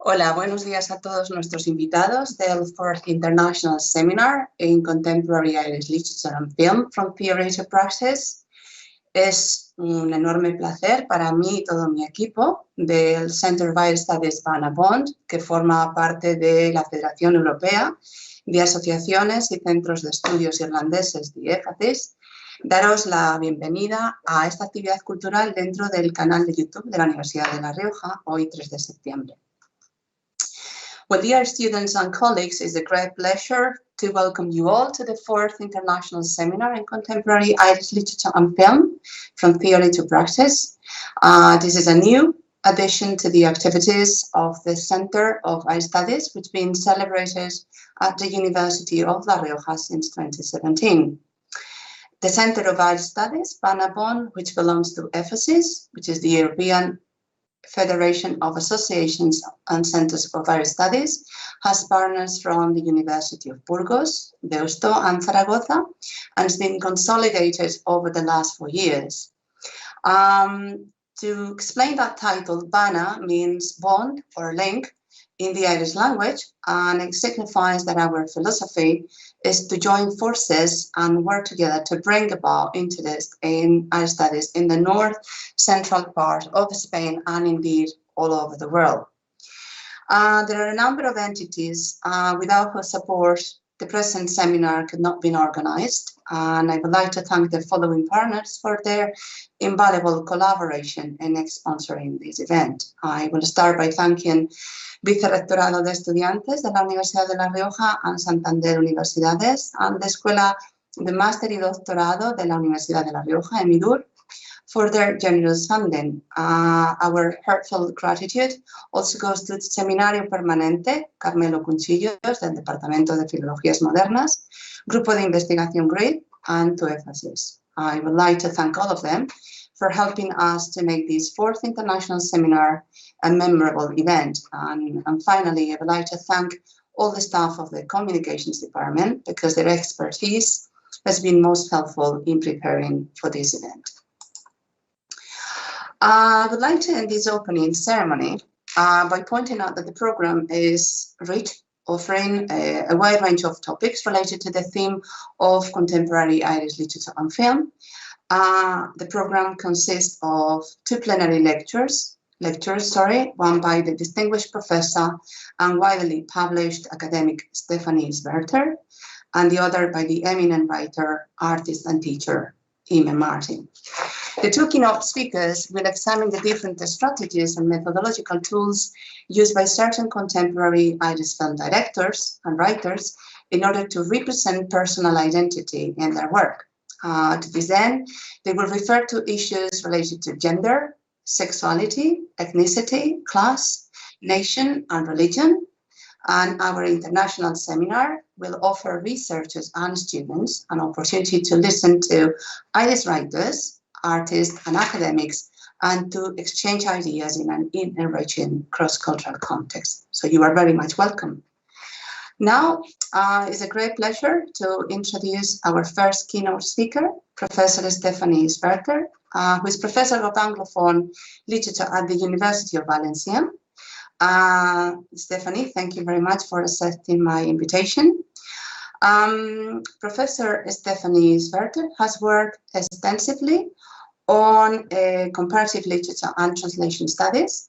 Hola, buenos días a todos nuestros invitados del Fourth International Seminar in Contemporary Irish Literature and Film from Theory to Practice. Es un enorme placer para mí y todo mi equipo del Center of Irish Studies Banna, que forma parte de la Federación Europea de Asociaciones y Centros de Estudios Irlandeses de EFACIS, daros la bienvenida a esta actividad cultural dentro del canal de YouTube de la Universidad de La Rioja, hoy 3 de septiembre. Well, dear students and colleagues, it's a great pleasure to welcome you all to the 4th International Seminar in Contemporary Irish Literature and Film, From Theory to Practice. This is a new addition to the activities of the Center of Irish Studies, which has been celebrated at the University of La Rioja since 2017. The Center of Irish Studies, Banna, which belongs to EFACIS, which is the European Federation of Associations and Centers of Irish Studies, has partners from the University of Burgos, Deusto and Zaragoza, and has been consolidated over the last 4 years. To explain that title, Banna means bond or link in the Irish language, and it signifies that our philosophy is to join forces and work together to bring about interest in Irish studies in the north central part of Spain and indeed all over the world. There are a number of entities without whose support the present seminar could not be organized, and I would like to thank the following partners for their invaluable collaboration in sponsoring this event. I will start by thanking Vicerrectorado de Estudiantes de la Universidad de La Rioja and Santander Universidades, and the Escuela de Máster y Doctorado de la Universidad de La Rioja, EMIDUR, for their generous funding. Our heartfelt gratitude also goes to Seminario Permanente Carmelo Cunchillos del Departamento de Filologías Modernas, Grupo de Investigación GRID, and to EFACIS. I would like to thank all of them for helping us to make this 4th International Seminar a memorable event. And finally, I would like to thank all the staff of the Communications Department because their expertise has been most helpful in preparing for this event. I would like to end this opening ceremony by pointing out that the program is rich, offering a wide range of topics related to the theme of contemporary Irish literature and film. The program consists of 2 plenary lectures, one by the distinguished professor and widely published academic Stephanie Schwerter, and the other by the eminent writer, artist, and teacher, Ime Martin. The 2 keynote speakers will examine the different strategies and methodological tools used by certain contemporary Irish film directors and writers in order to represent personal identity in their work. To this end, they will refer to issues related to gender, sexuality, ethnicity, class, nation, and religion. And our international seminar will offer researchers and students an opportunity to listen to Irish writers, artists, and academics, and to exchange ideas in an enriching cross-cultural context. So you are very much welcome. Now, it's a great pleasure to introduce our first keynote speaker, Professor Stephanie Sperker, who is Professor of Anglophone Literature at the University of Valencia. Stephanie, thank you very much for accepting my invitation. Professor Stephanie Sperker has worked extensively on comparative literature and translation studies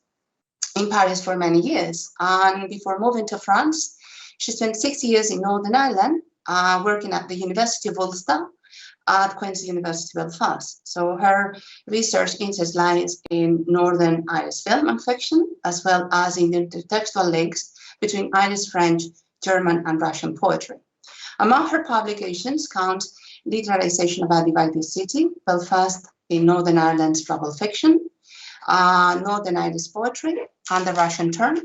in Paris for many years. And before moving to France, she spent 6 years in Northern Ireland, working at the University of Ulster at Queen's University Belfast. So her research interest lies in Northern Irish film and fiction, as well as in the intertextual links between Irish, French, German, and Russian poetry. Among her publications count Literalization of a Divided City, Belfast in Northern Ireland's Troubled Fiction, Northern Irish Poetry, and the Russian Turn,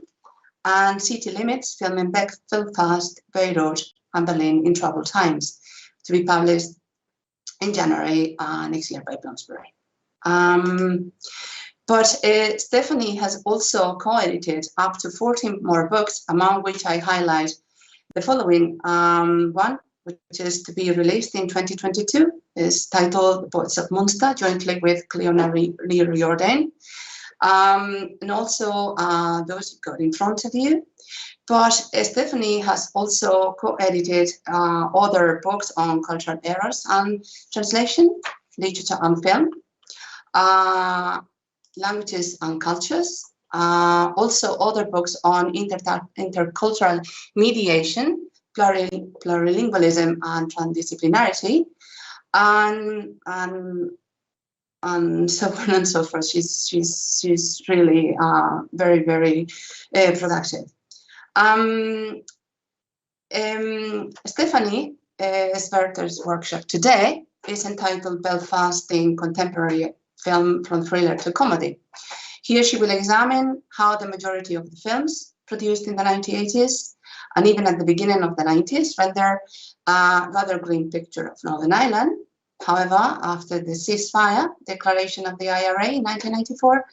and City Limits, Film in Belfast, Beirut, and Berlin in Troubled Times, to be published in January next year by Bloomsbury. But Stephanie has also co-edited up to 14 more books, among which I highlight the following one, which is to be released in 2022, is titled The Poets of Munster, jointly with Cleona Riordan, and also those you've got in front of you. But Stephanie has also co-edited other books on cultural errors and translation, literature and film, languages and cultures, also other books on intercultural mediation, plurilingualism and transdisciplinarity, and so on and so forth. She's really very, very productive. Stephanie Schwerter's workshop today is entitled Belfast in Contemporary Film from Thriller to Comedy. Here she will examine how the majority of the films produced in the 1980s and even at the beginning of the 90s render a rather grim picture of Northern Ireland. However, after the ceasefire declaration of the IRA in 1994,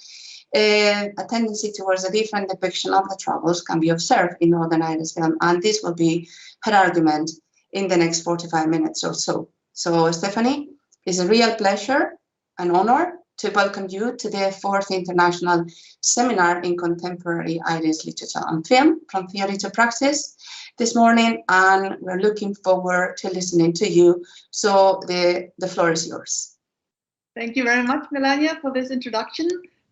a tendency towards a different depiction of the Troubles can be observed in Northern Irish film, and this will be her argument in the next 45 minutes or so. So, Stephanie, it's a real pleasure and honor to welcome you to the 4th International Seminar in Contemporary Irish Literature and Film, From Theory to Practice, this morning, and we're looking forward to listening to you. So the floor is yours. Thank you very much, Melania, for this introduction.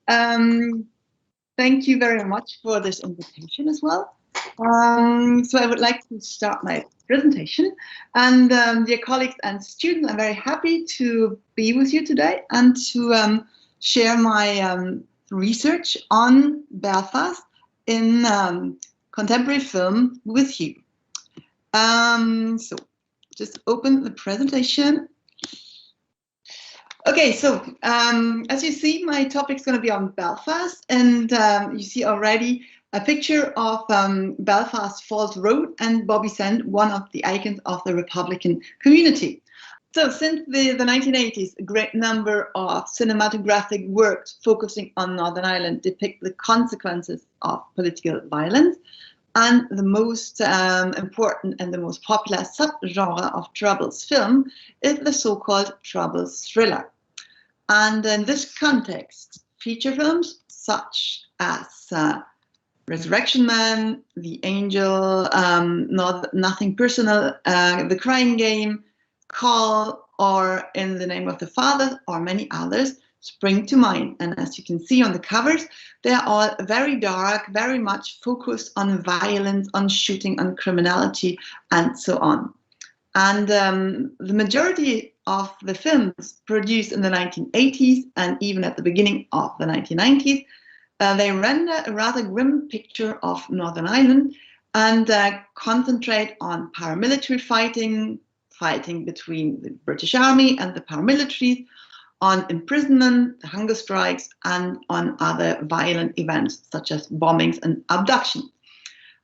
Thank you very much for this invitation as well. So I would like to start my presentation. And dear colleagues and students, I'm very happy to be with you today and to share my research on Belfast in contemporary film with you. So just open the presentation. Okay, so as you see, my topic is going to be on Belfast, and you see already a picture of Belfast Falls Road and Bobby Sand, one of the icons of the Republican community. So since the 1980s, a great number of cinematographic works focusing on Northern Ireland depict the consequences of political violence, and the most important and the most popular subgenre of Troubles film is the so-called Troubles thriller. And in this context, feature films such as Resurrection Man, The Angel, Nothing Personal, The Crying Game, Call, or In the Name of the Father, or many others spring to mind. And as you can see on the covers, they are all very dark, very much focused on violence, on shooting, on criminality, and so on. And the majority of the films produced in the 1980s and even at the beginning of the 1990s, they render a rather grim picture of Northern Ireland and concentrate on paramilitary fighting between the British Army and the paramilitaries, on imprisonment, the hunger strikes, and on other violent events such as bombings and abduction.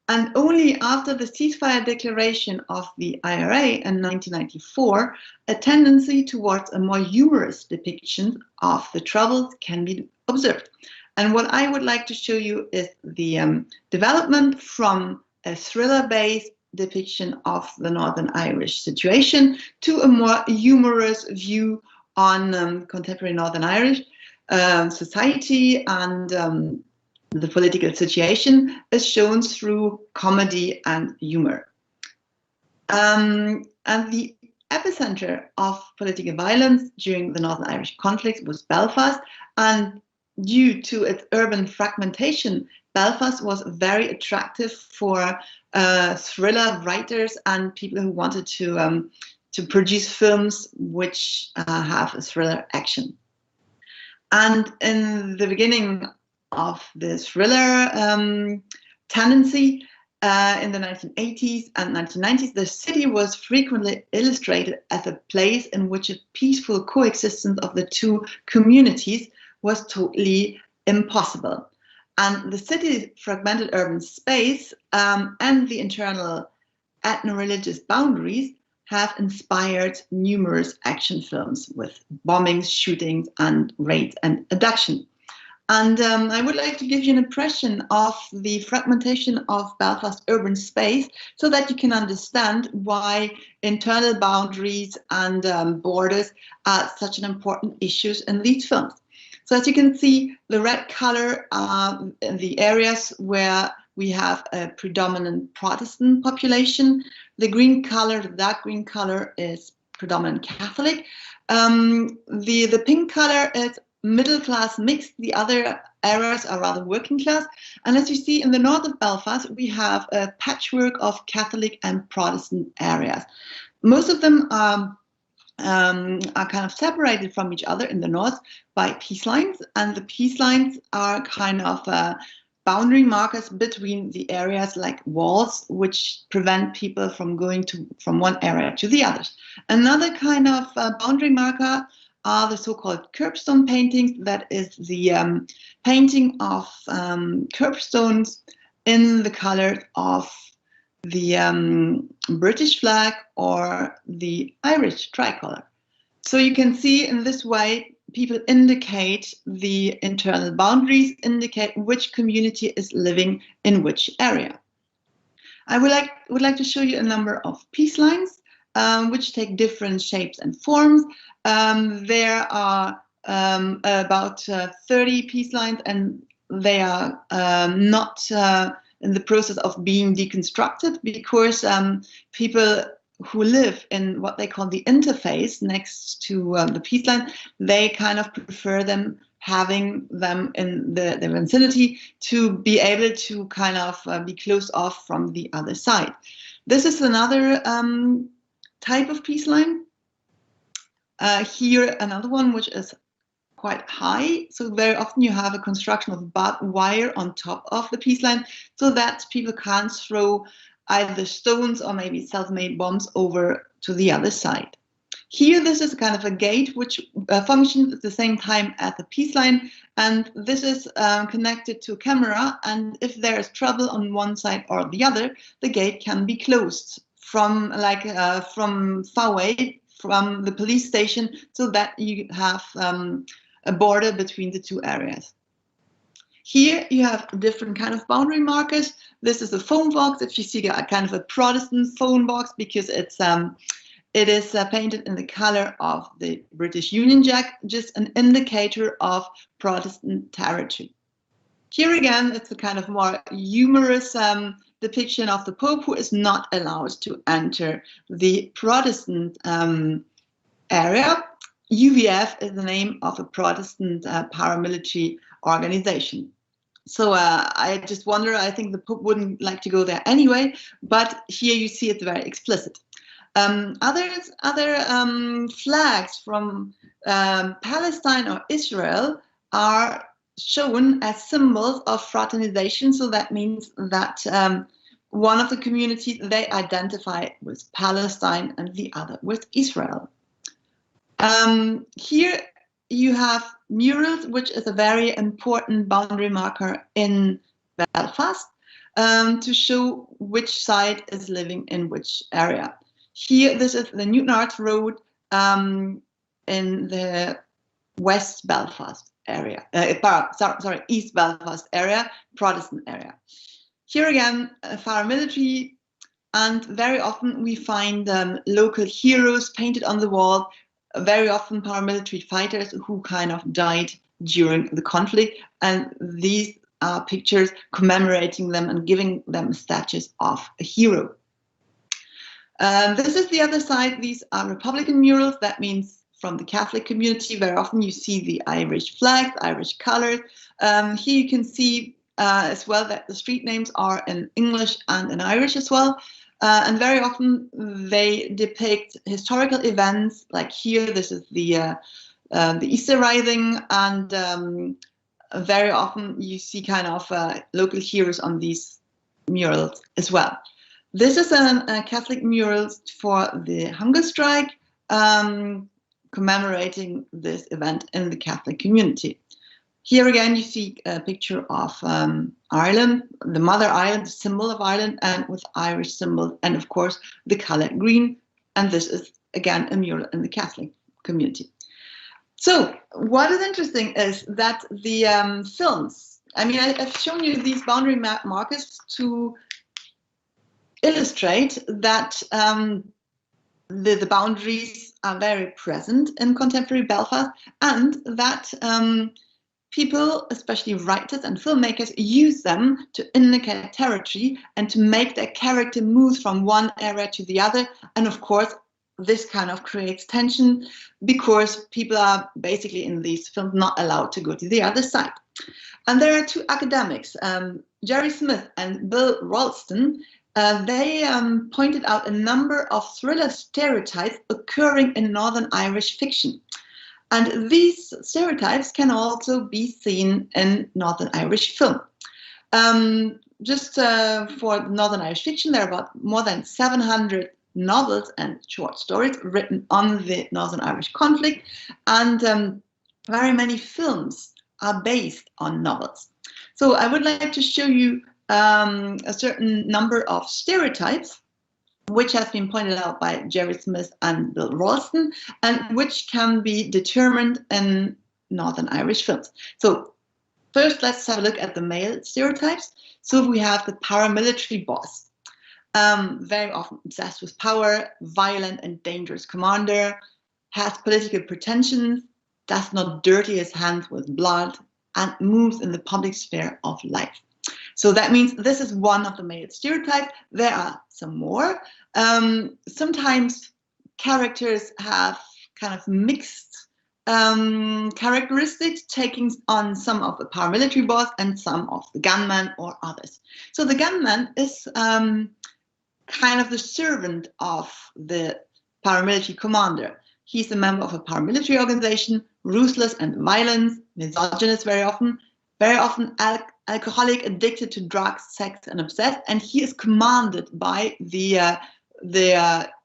And only after the ceasefire declaration of the IRA in 1994, a tendency towards a more humorous depiction of the Troubles can be observed. And what I would like to show you is the development from a thriller-based depiction of the Northern Irish situation to a more humorous view on contemporary Northern Irish society and the political situation is shown through comedy and humor. And the epicenter of political violence during the Northern Irish conflict was Belfast, and due to its urban fragmentation, Belfast was very attractive for thriller writers and people who wanted to produce films which have a thriller action. And in the beginning of the thriller tendency in the 1980s and 1990s, the city was frequently illustrated as a place in which a peaceful coexistence of the two communities was totally impossible. And the city's fragmented urban space and the internal ethno-religious boundaries have inspired numerous action films with bombings, shootings, and raids and abduction. And I would like to give you an impression of the fragmentation of Belfast urban space so that you can understand why internal boundaries and borders are such an important issue in these films. So as you can see, the red color are the areas where we have a predominant Protestant population. The green color, the dark green color, is predominant Catholic. The pink color is middle class mixed. The other areas are rather working class. And as you see in the north of Belfast, we have a patchwork of Catholic and Protestant areas. Most of them are kind of separated from each other in the north by peace lines, and the peace lines are kind of boundary markers between the areas, like walls, which prevent people from going from one area to the others. Another kind of boundary marker are the so-called curbstone paintings. That is the painting of curbstones in the color of the British flag or the Irish tricolour. So you can see in this way, people indicate the internal boundaries, indicate which community is living in which area. I would like to show you a number of peace lines, which take different shapes and forms. There are about 30 peace lines, and they are not in the process of being deconstructed, because people who live in what they call the interface next to the peace line, they kind of prefer having them in the vicinity to be able to kind of be closed off from the other side. This is another type of peace line. Here another one which is quite high, so very often you have a construction of barbed wire on top of the peace line so that people can't throw either stones or maybe self-made bombs over to the other side. Here this is kind of a gate which functions at the same time as the peace line, and this is connected to a camera, and if there is trouble on one side or the other, the gate can be closed from far away from the police station, so that you have a border between the two areas. Here you have different kind of boundary markers. This is a phone box. If you see a kind of a Protestant phone box, because it is painted in the color of the British Union Jack, just an indicator of Protestant territory. Here again, it's a kind of more humorous depiction of the Pope, who is not allowed to enter the Protestant area. UVF is the name of a Protestant paramilitary organization. So I just wonder, I think the Pope wouldn't like to go there anyway, but here you see it very explicit. Other flags from Palestine or Israel are shown as symbols of fraternization. So that means that one of the communities, they identify with Palestine and the other with Israel. Here you have murals, which is a very important boundary marker in Belfast, to show which side is living in which area. Here, this is the Newton Arts Road in the West Belfast area, East Belfast area, Protestant area. Here again, paramilitary, and very often we find local heroes painted on the wall, very often paramilitary fighters who kind of died during the conflict, and these are pictures commemorating them and giving them a status of a hero. This is the other side. These are Republican murals. That means from the Catholic community. Very often you see the Irish flag, the Irish colors. Here you can see as well that the street names are in English and in Irish as well. And very often they depict historical events, like here, this is the Easter Rising, and very often you see kind of local heroes on these murals as well. This is a Catholic mural for the hunger strike, commemorating this event in the Catholic community. Here again, you see a picture of Ireland, the Mother Island, the symbol of Ireland, and with Irish symbol, and of course the color green. And this is again a mural in the Catholic community. So what is interesting is that the films, I mean, I've shown you these boundary markers to illustrate that the boundaries are very present in contemporary Belfast, and that people, especially writers and filmmakers, use them to indicate territory and to make their character move from one area to the other. And of course, this kind of creates tension because people are basically in these films not allowed to go to the other side. And there are two academics, Jerry Smith and Bill Ralston. They pointed out a number of thriller stereotypes occurring in Northern Irish fiction. And these stereotypes can also be seen in Northern Irish film. Just for Northern Irish fiction, there are about more than 700 novels and short stories written on the Northern Irish conflict, and very many films are based on novels. So I would like to show you a certain number of stereotypes which has been pointed out by Jerry Smith and Bill Ralston, and which can be determined in Northern Irish films. So first, let's have a look at the male stereotypes. So we have the paramilitary boss, very often obsessed with power, violent and dangerous commander, has political pretensions, does not dirty his hands with blood, and moves in the public sphere of life. So that means this is one of the male stereotypes. There are some more. Sometimes characters have kind of mixed characteristics, taking on some of the paramilitary boss and some of the gunman or others. So the gunman is kind of the servant of the paramilitary commander. He's a member of a paramilitary organization, ruthless and violent, misogynist very often alcoholic, addicted to drugs, sex, and obsessed, and he is commanded by the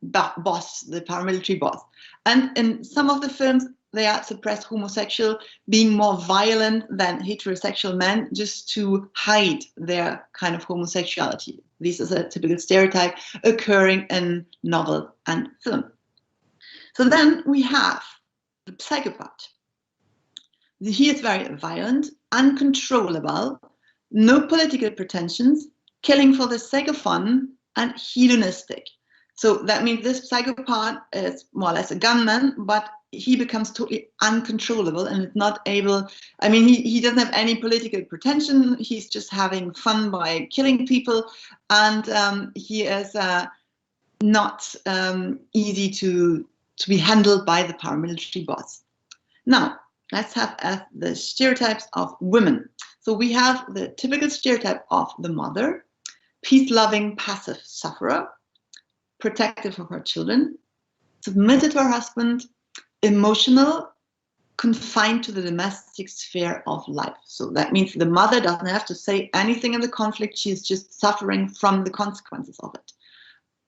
boss, the paramilitary boss. And in some of the films, they are suppressed homosexual, being more violent than heterosexual men, just to hide their kind of homosexuality. This is a typical stereotype occurring in novel and film. So then we have the psychopath. He is very violent, uncontrollable, no political pretensions, killing for the sake of fun, and hedonistic. So that means this psychopath is more or less a gunman, but he becomes totally uncontrollable and is not able, I mean, he doesn't have any political pretension, he's just having fun by killing people, and he is not easy to be handled by the paramilitary boss. Now, let's have the stereotypes of women. So we have the typical stereotype of the mother, peace-loving, passive sufferer, protective of her children, submitted to her husband, emotional, confined to the domestic sphere of life. So that means the mother doesn't have to say anything in the conflict, she's just suffering from the consequences of it.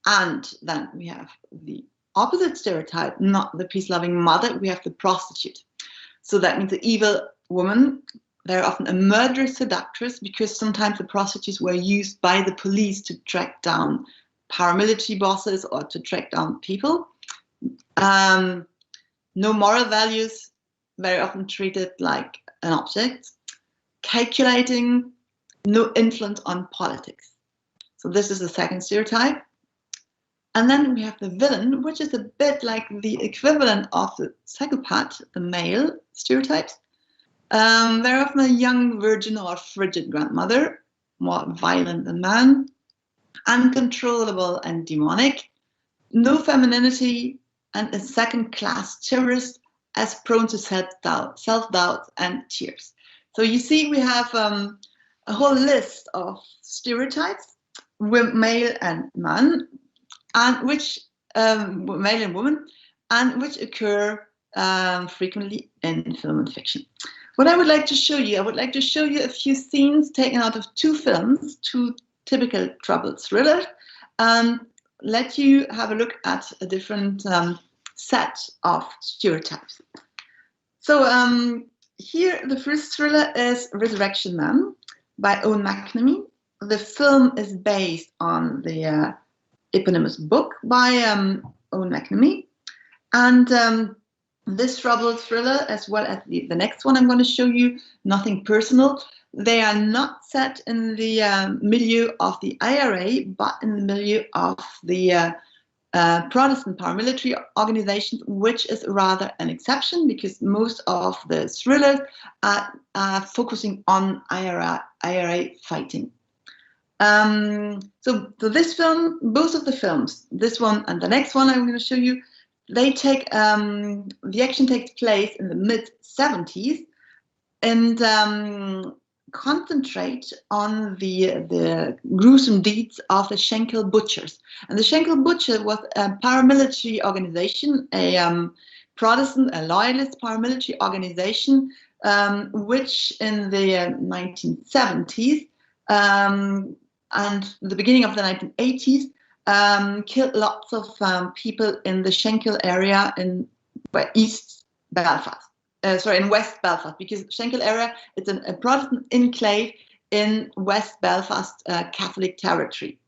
And then we have the opposite stereotype, not the peace-loving mother, we have the prostitute. So that means the evil woman, they're often a murderous seductress, because sometimes the prostitutes were used by the police to track down paramilitary bosses or to track down people. No moral values, very often treated like an object. Calculating, no influence on politics. So this is the second stereotype. And then we have the villain, which is a bit like the equivalent of the psychopath, the male stereotypes. Very often a young virgin or frigid grandmother, more violent than man, uncontrollable and demonic, no femininity, and a second-class terrorist, as prone to self-doubt and tears. So you see we have a whole list of stereotypes, male and man, and which male and woman, and which occur frequently in film and fiction. What I would like to show you, a few scenes taken out of two films, two typical troubled thrillers, and let you have a look at a different set of stereotypes. So here the first thriller is Resurrection Man by Owen McNamee. The film is based on the eponymous book by Owen McNamee, and this troubled thriller, as well as the next one I'm going to show you, Nothing Personal, they are not set in the milieu of the IRA, but in the milieu of the Protestant paramilitary organizations, which is rather an exception because most of the thrillers are focusing on IRA fighting. So this film, both of the films, this one and the next one I'm going to show you, they take the action takes place in the mid-70s and concentrate on the gruesome deeds of the Schenkel Butchers. And the Schenkel Butcher was a paramilitary organization, a Protestant, a loyalist paramilitary organization, which in the 1970s and the beginning of the 1980s killed lots of people in the Schenkel area in East Belfast. In West Belfast, because Schenkel area is a Protestant enclave in West Belfast Catholic territory.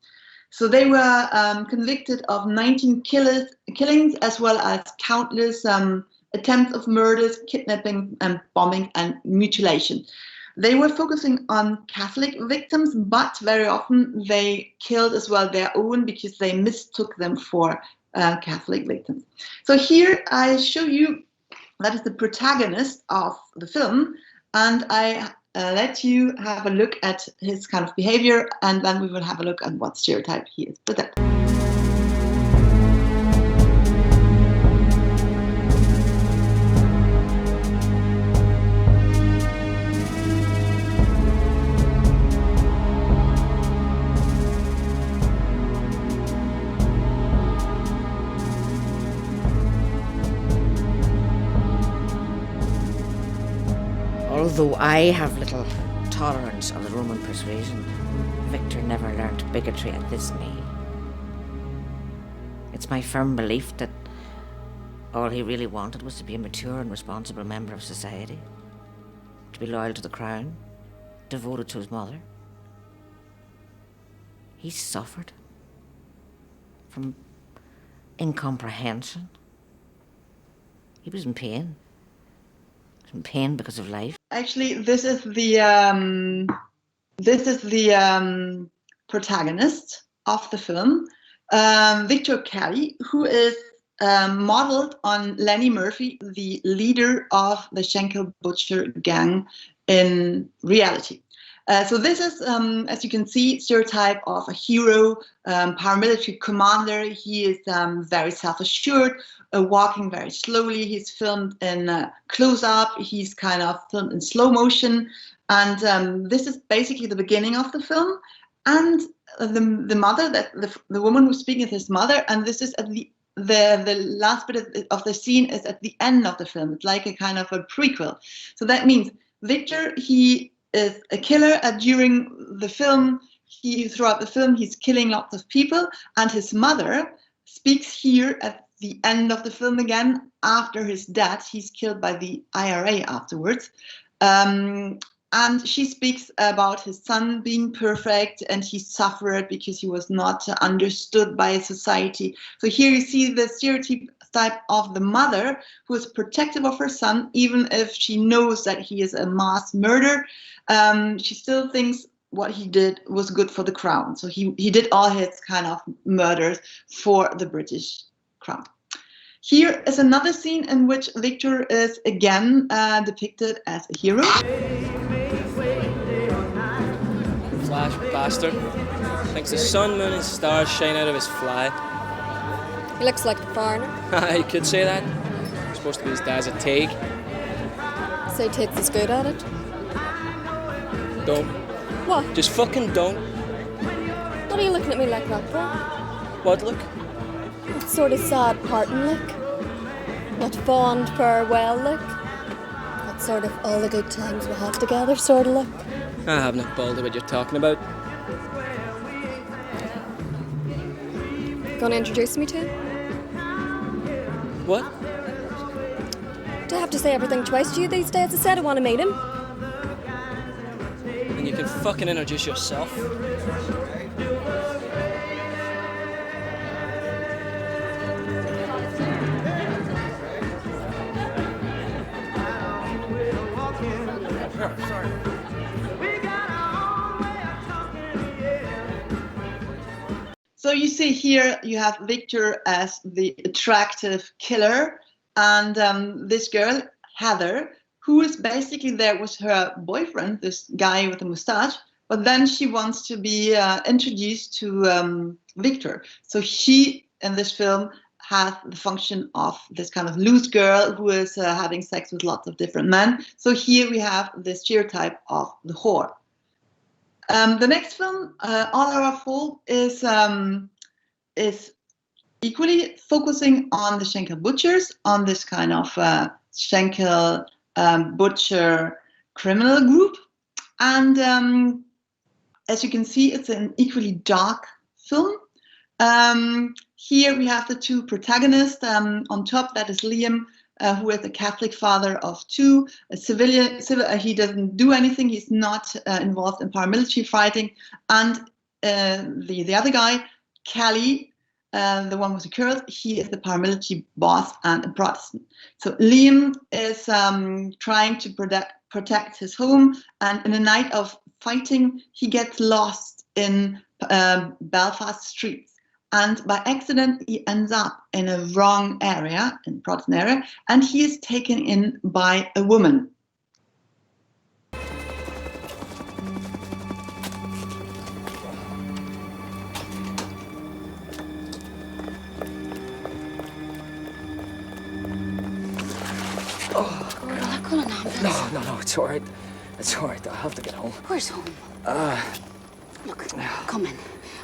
So they were convicted of 19 killings as well as countless attempts of murders, kidnapping and bombing and mutilation. They were focusing on Catholic victims, but very often they killed as well their own because they mistook them for Catholic victims. So here I show you that is the protagonist of the film, and I let you have a look at his kind of behavior, and then we will have a look at what stereotype he is presenting. Although I have little tolerance of the Roman persuasion, Victor never learnt bigotry at this knee. It's my firm belief that all he really wanted was to be a mature and responsible member of society, to be loyal to the crown, devoted to his mother. He suffered from incomprehension. He was in pain. In pain because of life. Actually, this is the protagonist of the film, Victor Kelly, who is modeled on Lenny Murphy, the leader of the Schenkel Butcher gang in reality. So this is, as you can see, stereotype of a hero, paramilitary commander. He is very self-assured, walking very slowly. He's filmed in close-up. He's kind of filmed in slow motion. And this is basically the beginning of the film. And the mother, the woman who's speaking is his mother. And this is at the last bit of the scene is at the end of the film. It's like a kind of a prequel. So that means Victor, he is a killer. During the film, throughout the film, he's killing lots of people, and his mother speaks here at the end of the film again. After his death, he's killed by the IRA afterwards, and she speaks about his son being perfect, and he suffered because he was not understood by society. So here you see the stereotype of the mother who is protective of her son, even if she knows that he is a mass murderer. She still thinks what he did was good for the crown. So he did all his kind of murders for the British crown. Here is another scene in which Victor is again depicted as a hero. Flash bastard. Thinks the sun, moon and stars shine out of his fly. He looks like the foreigner. You could say that. Supposed to be his dad's a Teague. So he takes his good at it. Don't. What? Just fucking don't. What are you looking at me like that for? What look? That sort of sad parting look. That fond farewell look. That sort of all the good times we had together sort of look. I have not balled what you're talking about. Gonna introduce me to him? What? Do I have to say everything twice to you these days? I said I want to meet him. And you can fucking introduce yourself. So you see here, you have Victor as the attractive killer, and this girl, Heather, who is basically there with her boyfriend, this guy with the mustache, but then she wants to be introduced to Victor. So she, in this film, has the function of this kind of loose girl who is having sex with lots of different men. So here we have the stereotype of the whore. The next film, All Our Fault, is equally focusing on the Schenkel butchers, on this kind of Schenkel butcher criminal group. And as you can see, it's an equally dark film. Here we have the two protagonists. On top, that is Liam, who is a Catholic father of two, a civilian. He doesn't do anything. He's not involved in paramilitary fighting. And the other guy, Kelly, the one with the curls, he is the paramilitary boss and a Protestant. So Liam is trying to protect his home, and in a night of fighting, he gets lost in Belfast streets. And by accident, he ends up in a wrong area, in Protestant area, and he is taken in by a woman. No, it's all right. It's all right. I have to get home. Where's home? Look, come in.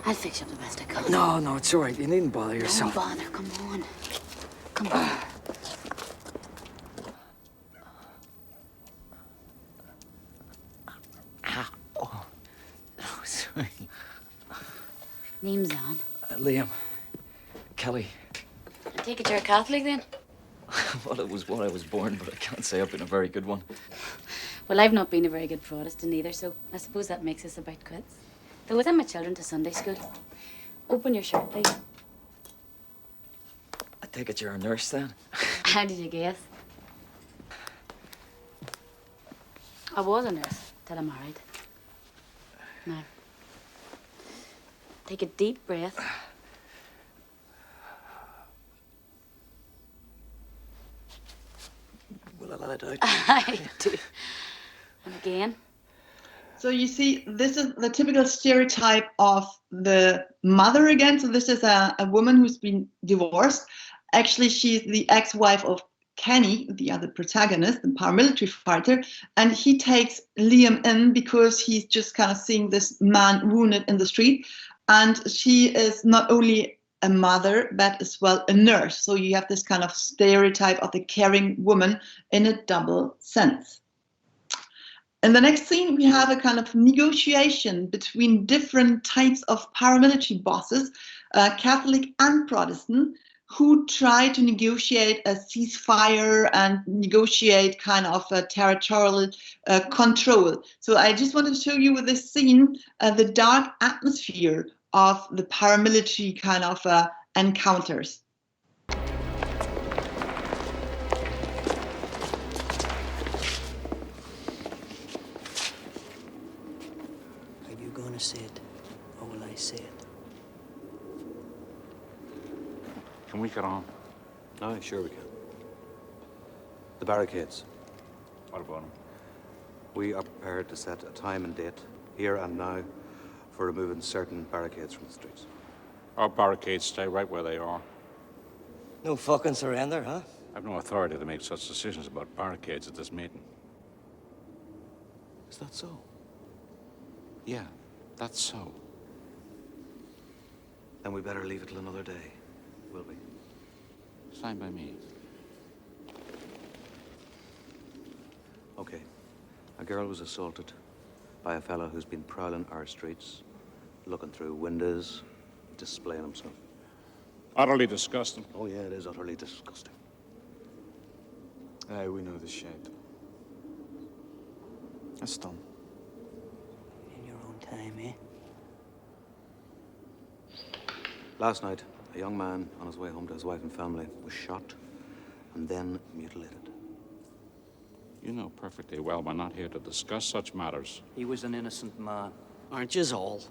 I'll fix you up the best I can. No, it's all right. You needn't bother Don't yourself. bother. Come on. Come on. Oh, sorry. Name's on. Liam. Kelly. I take it you're a Catholic then? Well, it was what I was born, but I can't say I've been a very good one. Well, I've not been a very good Protestant either, so I suppose that makes us about quits. Though I send my children to Sunday school. Open your shirt, please. I take it you're a nurse then? How did you guess? I was a nurse till I married. Now, take a deep breath. Will I let it out? I do. And again. So you see, this is the typical stereotype of the mother again. So this is a woman who's been divorced. Actually, she's the ex-wife of Kenny, the other protagonist, the paramilitary fighter, and he takes Liam in because he's just kind of seeing this man wounded in the street. And she is not only a mother, but as well a nurse. So you have this kind of stereotype of the caring woman in a double sense. In the next scene, we have a kind of negotiation between different types of paramilitary bosses, Catholic and Protestant, who try to negotiate a ceasefire and negotiate kind of a territorial control. So I just want to show you with this scene the dark atmosphere of the paramilitary kind of encounters. Are you going to say it, or will I say it? Can we get on? Aye, sure we can. The barricades. What about them? We are prepared to set a time and date, here and now, for removing certain barricades from the streets. Our barricades stay right where they are. No fucking surrender, huh? I've no authority to make such decisions about barricades at this meeting. Is that so? Yeah, that's so. Then we better leave it till another day, will we? Signed by me. Okay. A girl was assaulted by a fellow who's been prowling our streets, looking through windows, displaying himself. Utterly disgusting. Oh, yeah, it is utterly disgusting. Aye, we know the shit. That's done. In your own time, eh? Last night, a young man on his way home to his wife and family was shot and then mutilated. You know perfectly well we're not here to discuss such matters. He was an innocent man. Aren't yous all?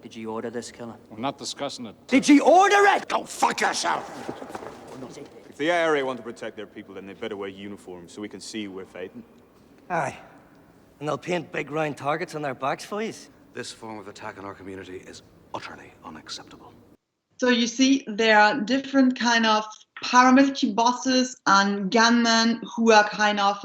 Did you order this killing? We're not discussing it. Did you order it? Go fuck yourself! If the IRA want to protect their people, then they better wear uniforms so we can see we're fighting. Aye. And they'll paint big round targets on their backs for you. This form of attack on our community is utterly unacceptable. So you see, there are different kind of paramilitary bosses and gunmen who are kind of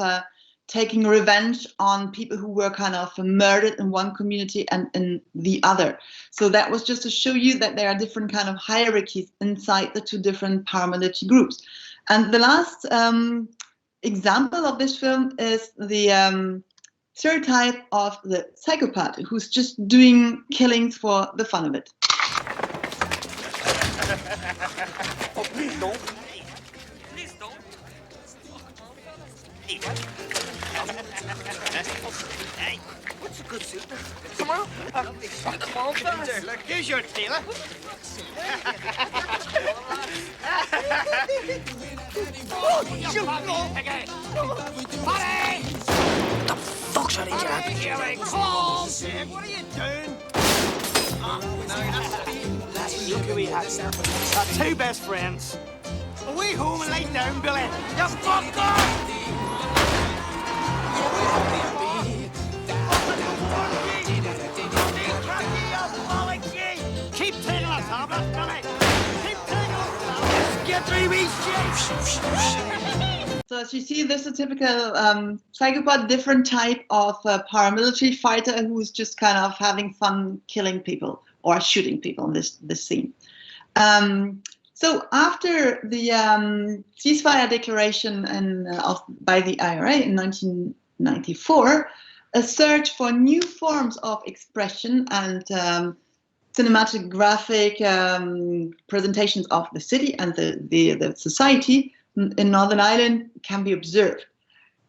taking revenge on people who were kind of murdered in one community and in the other. So that was just to show you that there are different kind of hierarchies inside the two different paramilitary groups. And the last example of this film is the stereotype of the psychopath who's just doing killings for the fun of it. Oh, please don't. Please don't. Hey, what's a good suit? Come on. Come on, fellas. Look, here's your tailor. Oh, shoot! Okay. Buddy! What the fuck's that engine at? Here we come! What are you doing? Oh, no, that's look who we have there. Our two best friends. Away home and lay down, Billy. You fucker! Keep taking us, Harper, Billy. Keep taking us. Get 3 weeks, So as you see, this is a typical psychopath, different type of paramilitary fighter who's just kind of having fun killing people or shooting people in this scene. So after the ceasefire declaration by the IRA in 1994, a search for new forms of expression and cinematographic presentations of the city and the society in Northern Ireland can be observed.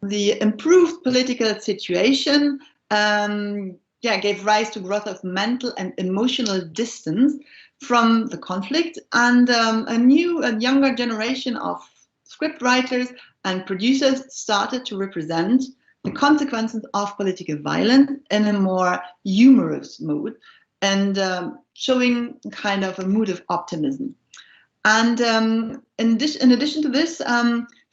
The improved political situation gave rise to growth of mental and emotional distance from the conflict, and a new and younger generation of script writers and producers started to represent the consequences of political violence in a more humorous mode and showing kind of a mood of optimism. And in addition to this,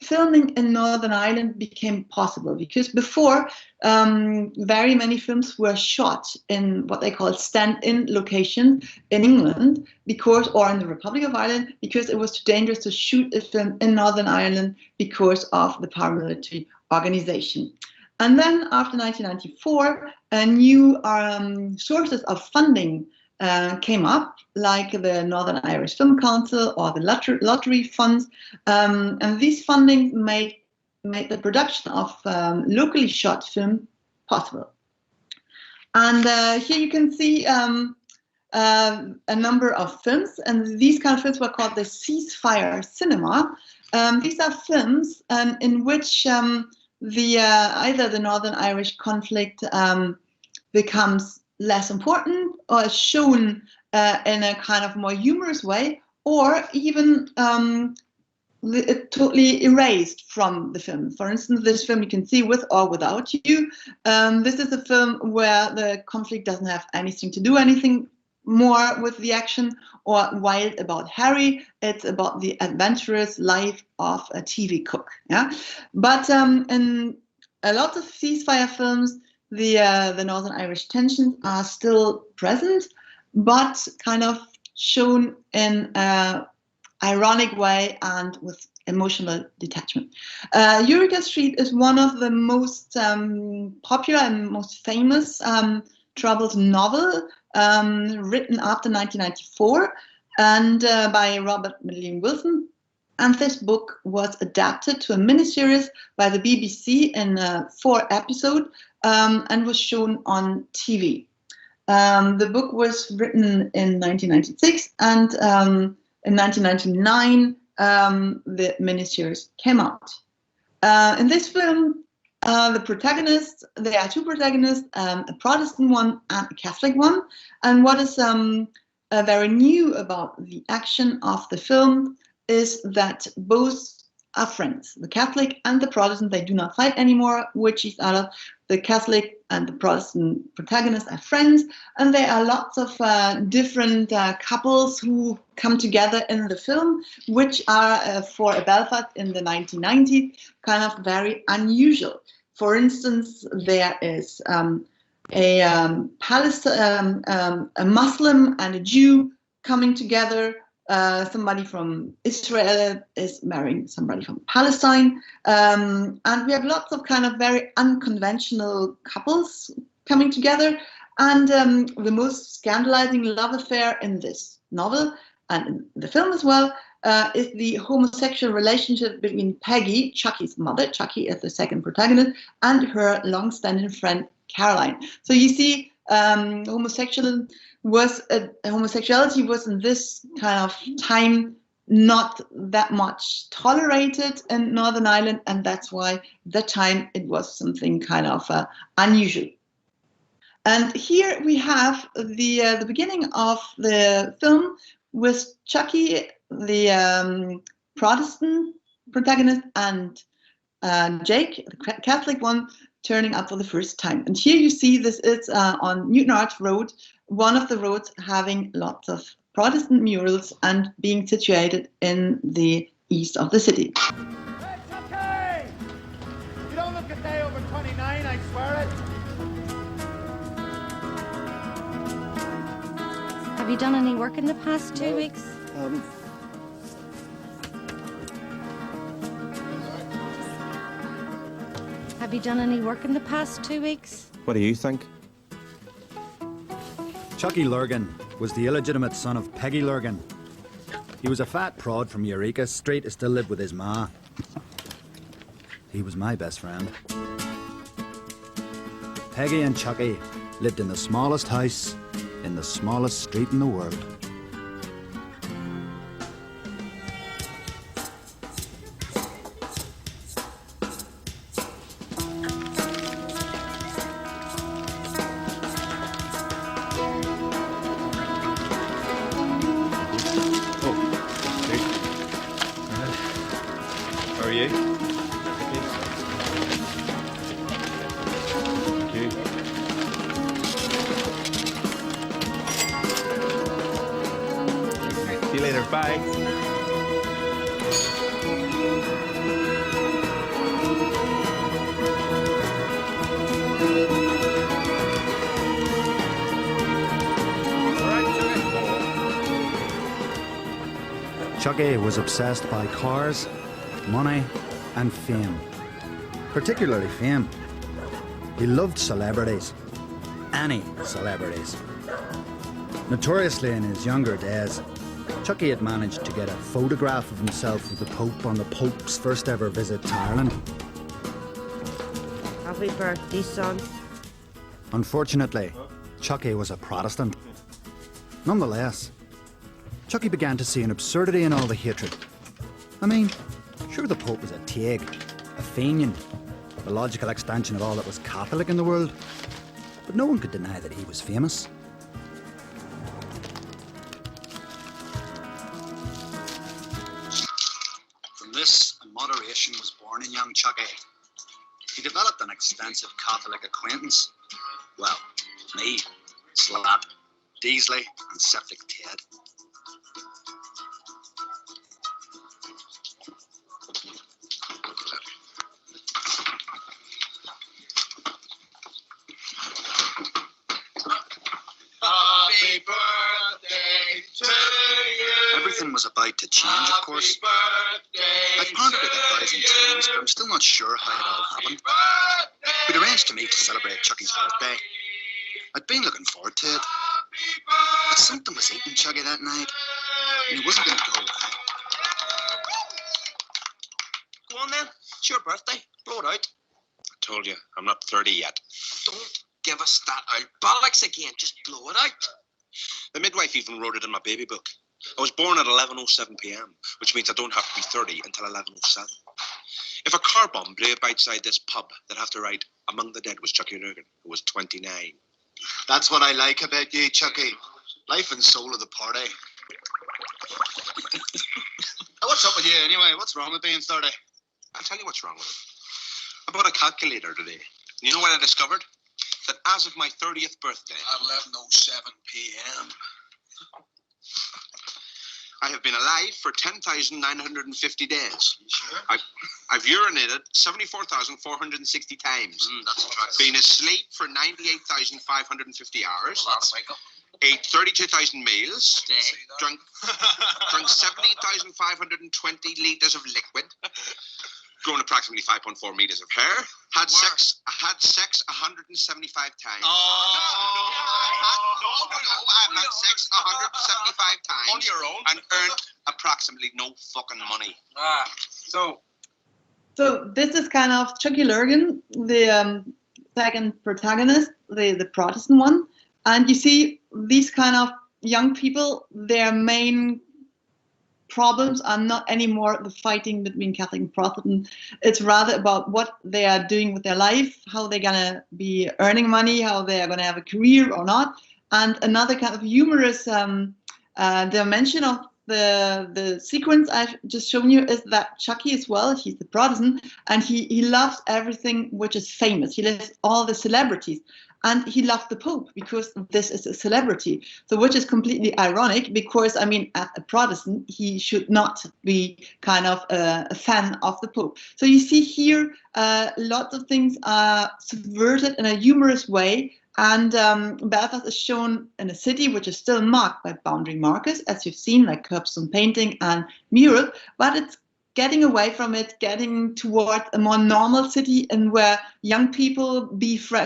filming in Northern Ireland became possible because before very many films were shot in what they call stand-in locations in England or in the Republic of Ireland because it was too dangerous to shoot a film in Northern Ireland because of the paramilitary organization. And then after 1994, new sources of funding came up, like the Northern Irish Film Council or the lottery funds, and these funding made the production of locally shot film possible. And here you can see a number of films, and these kind of films were called the ceasefire cinema. These are films in which either the Northern Irish conflict becomes less important or is shown in a kind of more humorous way, or even totally erased from the film. For instance, this film you can see With or Without You. This is a film where the conflict doesn't have anything to do anything more with the action, or Wild About Harry. It's about the adventurous life of a TV cook. Yeah, but in a lot of ceasefire films, the Northern Irish tensions are still present, but kind of shown in an ironic way and with emotional detachment. Eureka Street is one of the most popular and most famous troubled novel written after 1994 and by Robert William Wilson. And this book was adapted to a miniseries by the BBC in 4 episodes and was shown on TV. The book was written in 1996, and in 1999 the miniseries came out. In this film, there are 2 protagonists, a Protestant one and a Catholic one. And what is very new about the action of the film is that both are friends. The Catholic and the Protestant, they do not fight anymore with each other. The Catholic and the Protestant protagonists are friends, and there are lots of different couples who come together in the film, which are, for a Belfast in the 1990s, kind of very unusual. For instance, there is a Muslim and a Jew coming together. Somebody from Israel is marrying somebody from Palestine. And we have lots of kind of very unconventional couples coming together. And the most scandalizing love affair in this novel and in the film as well is the homosexual relationship between Peggy, Chucky's mother, Chucky is the second protagonist, and her long-standing friend Caroline. So you see, homosexuality was in this kind of time not that much tolerated in Northern Ireland, and that's why that time it was something kind of unusual. And here we have the beginning of the film with Chucky, the Protestant protagonist, and Jake, the Catholic one, turning up for the first time. And here you see this is on Newton Arch Road, one of the roads having lots of Protestant murals and being situated in the east of the city. It's okay! You don't look a day over 29, I swear it. Have you done any work in the past 2 weeks? Have you done any work in the past 2 weeks? What do you think? Chucky Lurgan was the illegitimate son of Peggy Lurgan. He was a fat prod from Eureka Street who still lived with his ma. He was my best friend. Peggy and Chucky lived in the smallest house in the smallest street in the world. How are you? See you later. Bye. Chucky was obsessed by cars, money, and fame. Particularly fame. He loved celebrities. Any celebrities. Notoriously in his younger days, Chucky had managed to get a photograph of himself with the Pope on the Pope's first ever visit to Ireland. Happy birthday, son. Unfortunately, Chucky was a Protestant. Nonetheless, Chucky began to see an absurdity in all the hatred. I mean, sure, the Pope was a Taig, a Fenian, the logical extension of all that was Catholic in the world, but no one could deny that he was famous. From this, a moderation was born in young Chucky. He developed an extensive Catholic acquaintance. Well, me, Slap, Deasley, and Septic Ted. Happy birthday to you. Everything was about to change, of course. I'd pondered it 1,000 times, but I'm still not sure how it all happened. We'd arranged to meet to celebrate Chucky's birthday. I'd been looking forward to it. But something was eating Chucky that night, and he wasn't going to go away. Go on then, it's your birthday. Blow it out. I told you, I'm not 30 yet. Don't give us that out. Bollocks again, just blow it out. The midwife even wrote it in my baby book. I was born at 11:07 p.m, which means I don't have to be 30 until 11:07. If a car bomb blew up outside this pub, they'd have to write, among the dead was Chucky Lurgan, who was 29. That's what I like about you, Chucky. Life and soul of the party. Now, What's up with you anyway? What's wrong with being 30? I'll tell you what's wrong with it. I bought a calculator today. You know what I discovered? That as of my 30th birthday, At 11:07 p.m. I have been alive for 10,950 days. Sure. I've urinated 74,460 times. That's attractive. Been asleep for 98,550 hours. Well, that's Michael. Ate 32,000 meals. A day. Drunk 17,520 litres of liquid. Grown approximately 5.4 meters of hair. Had sex 175 times. No. I've had sex 175 times. On your own. And earned approximately no fucking money. So this is kind of Chucky Lurgan, the second protagonist, the Protestant one. And you see these kind of young people, their main problems are not anymore the fighting between Catholic and Protestant. It's rather about what they are doing with their life, how they're going to be earning money, how they are going to have a career or not. And another kind of humorous dimension of the sequence I've just shown you is that Chucky as well, he's the Protestant, and he loves everything which is famous. He loves all the celebrities. And he loved the Pope because this is a celebrity. So which is completely ironic because, I mean, as a Protestant, he should not be kind of a fan of the Pope. So you see here, lots of things are subverted in a humorous way. And Belfast is shown in a city which is still marked by boundary markers, as you've seen, like curbstone painting and mural, but it's getting away from it, getting towards a more normal city and where young people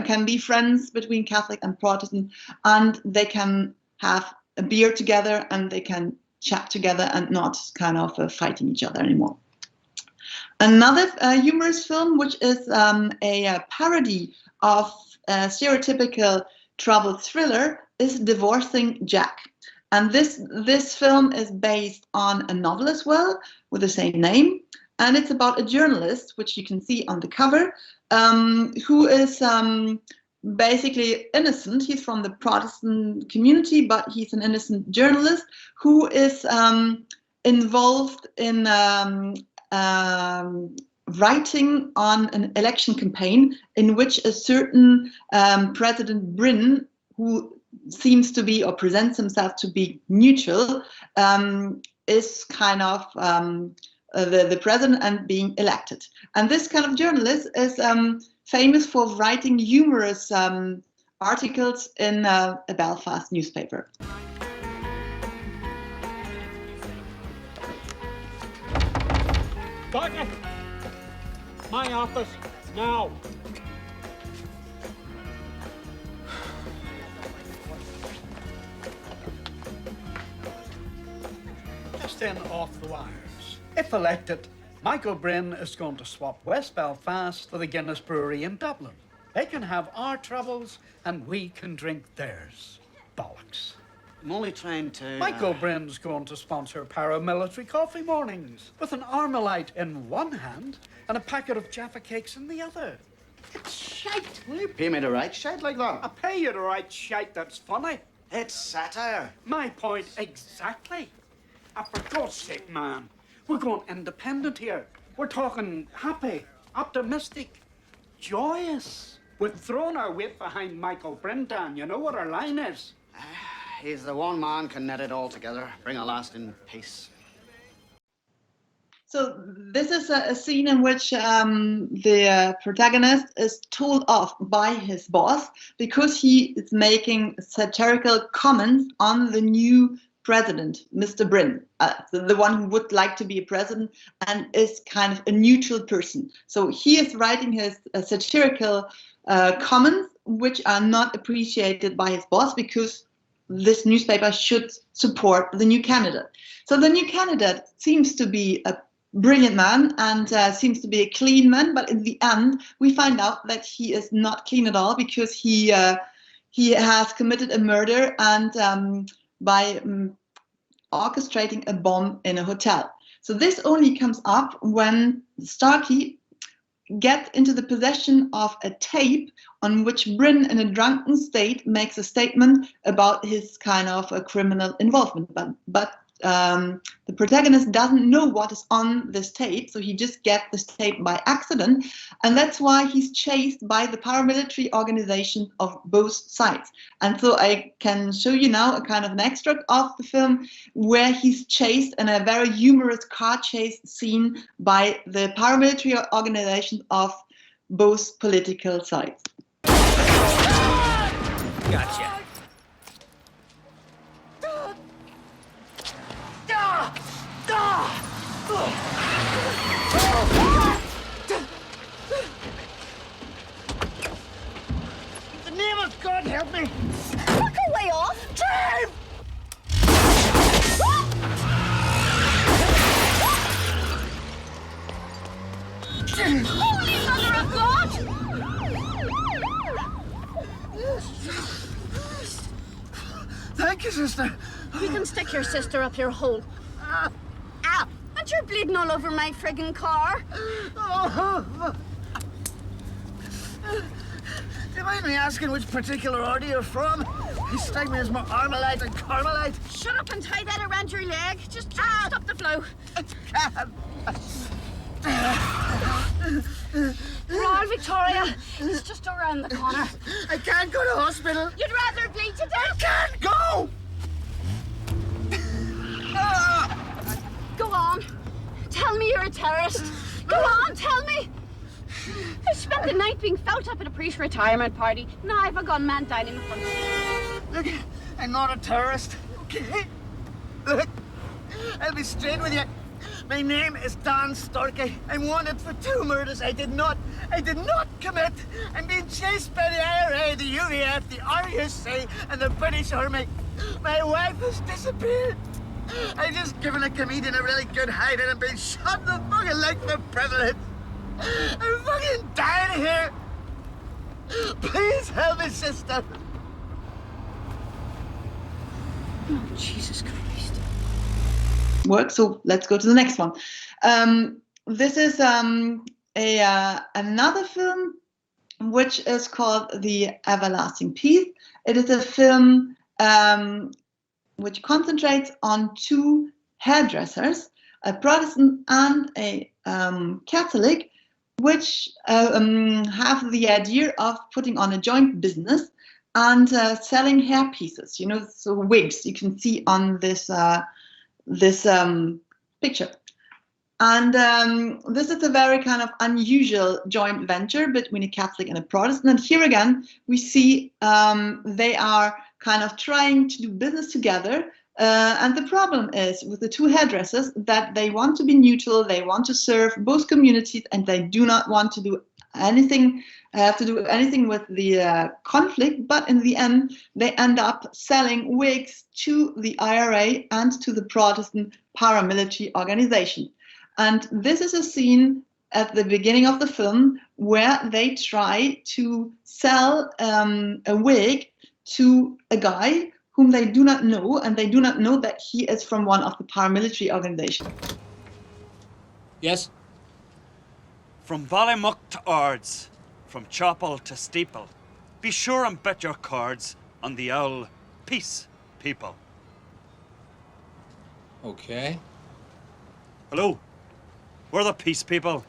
can be friends between Catholic and Protestant, and they can have a beer together and they can chat together and not kind of fighting each other anymore. Another humorous film, which is a parody of a stereotypical trouble thriller, is Divorcing Jack. And this film is based on a novel as well, with the same name. And it's about a journalist, which you can see on the cover, who is basically innocent. He's from the Protestant community, but he's an innocent journalist who is involved in writing on an election campaign in which a certain President Bryn, who seems to be or presents himself to be neutral, is kind of the president and being elected. And this kind of journalist is famous for writing humorous articles in a Belfast newspaper. Doctor, my office now. Just in off the wires. If elected, Michael Bryn is going to swap West Belfast for the Guinness Brewery in Dublin. They can have our troubles and we can drink theirs. Bollocks. I'm only trying to... Michael Bryn's going to sponsor paramilitary coffee mornings with an Armalite in one hand and a packet of Jaffa cakes in the other. It's shite. Will you pay me to write shite like that? I pay you to write shite that's funny. It's satire. My point exactly. For God's sake, man, we're going independent here. We're talking happy, optimistic, joyous. We've thrown our weight behind Michael Bryn, Dan. You know what our line is? He's the one man can knit it all together, bring a lasting peace. So this is a scene in which the protagonist is told off by his boss because he is making satirical comments on the new president, Mr. Bryn, the one who would like to be a president and is kind of a neutral person. So he is writing his satirical comments, which are not appreciated by his boss because this newspaper should support the new candidate. So the new candidate seems to be a brilliant man and seems to be a clean man, but in the end we find out that he is not clean at all because he has committed a murder and by orchestrating a bomb in a hotel. So this only comes up when Starkey gets into the possession of a tape on which Bryn, in a drunken state, makes a statement about his kind of a criminal involvement. But the protagonist doesn't know what is on this tape, so he just gets this tape by accident, and that's why he's chased by the paramilitary organization of both sides. And so I can show you now a kind of an extract of the film where he's chased in a very humorous car chase scene by the paramilitary organization of both political sides. Gotcha. In the name of God, help me! Fuck away off! Drive! Holy Mother of God! Thank you, sister. You can stick your sister up your hole. Ow! And you're bleeding all over my friggin' car. Do you mind me asking which particular order you're from? You strike me as more Armalite and Carmelite. Shut up and tie that around your leg. Just stop the flow. Royal Victoria, it's just around the corner. I can't go to hospital. You'd rather bleed to death? I can't go! Go on. Tell me you're a terrorist. Go on, tell me. I spent the night being felt up at a priest retirement party. Now I've a gunman down in the front. Look, I'm not a terrorist, okay? Look, I'll be straight with you. My name is Dan Storkey. I'm wanted for 2 murders I did not commit. I'm being chased by the IRA, the UVF, the RUC, and the British Army. My wife has disappeared. I just given a comedian a really good hiding and been shot in the fucking leg for privilege. I'm fucking dying here. Please help me, sister. Oh, Jesus Christ. Work. So let's go to the next one. This is another film which is called The Everlasting Peace. It is a film which concentrates on 2 hairdressers, a Protestant and a Catholic, which have the idea of putting on a joint business and selling hair pieces, you know, so wigs you can see on this picture. And this is a very kind of unusual joint venture between a Catholic and a Protestant. And here again, we see they are kind of trying to do business together. And the problem is with the 2 hairdressers that they want to be neutral, they want to serve both communities, and they do not want to do anything with the conflict. But in the end, they end up selling wigs to the IRA and to the Protestant paramilitary organization. And this is a scene at the beginning of the film where they try to sell a wig to a guy whom they do not know, and they do not know that he is from one of the paramilitary organizations. Yes? From Ballymuck to Ards, from chapel to steeple, be sure and bet your cards on the owl peace people. Okay. Hello? We're the peace people.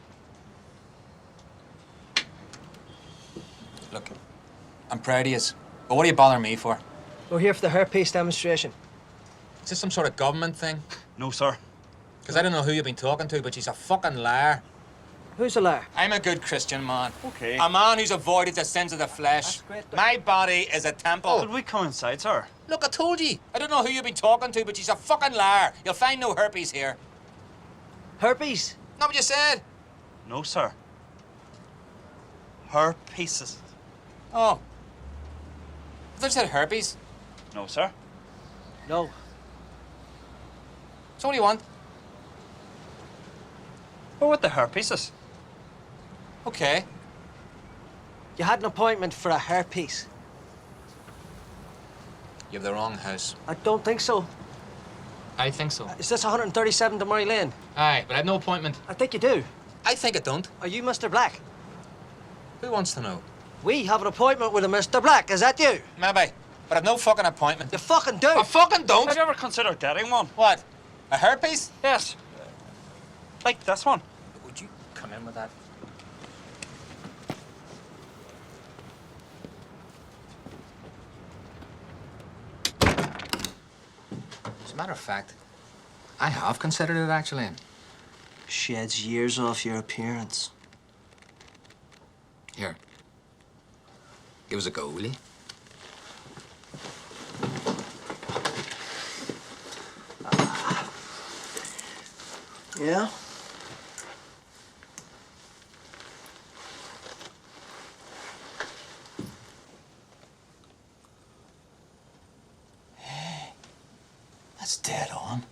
Look, I'm proud of yous, but what are you bothering me for? We're here for the hairpiece demonstration. Is this some sort of government thing? No, sir. Because I don't know who you've been talking to, but she's a fucking liar. Who's a liar? I'm a good Christian man. Okay. A man who's avoided the sins of the flesh. My body is a temple. Could we come inside, sir? Look, I told you. I don't know who you've been talking to, but she's a fucking liar. You'll find no herpes here. Herpes? Not what you said. No, sir. Her pieces. Oh. I thought you said herpes. No, sir. No. So what do you want? We're with the hair pieces. Okay. You had an appointment for a hairpiece. You have the wrong house. I don't think so. I think so. Is this 137 to Murray Lane? Aye, but I have no appointment. I think you do. I think I don't. Are you Mr. Black? Who wants to know? We have an appointment with a Mr. Black. Is that you? Maybe, but I've no fucking appointment. You fucking do. I fucking don't. Have you ever considered getting one? What? A hairpiece? Yes. Like this one. Would you come in with that? As a matter of fact, I have considered it, actually. Sheds years off your appearance. Here. Give us a go, will you? Yeah? That's dead on.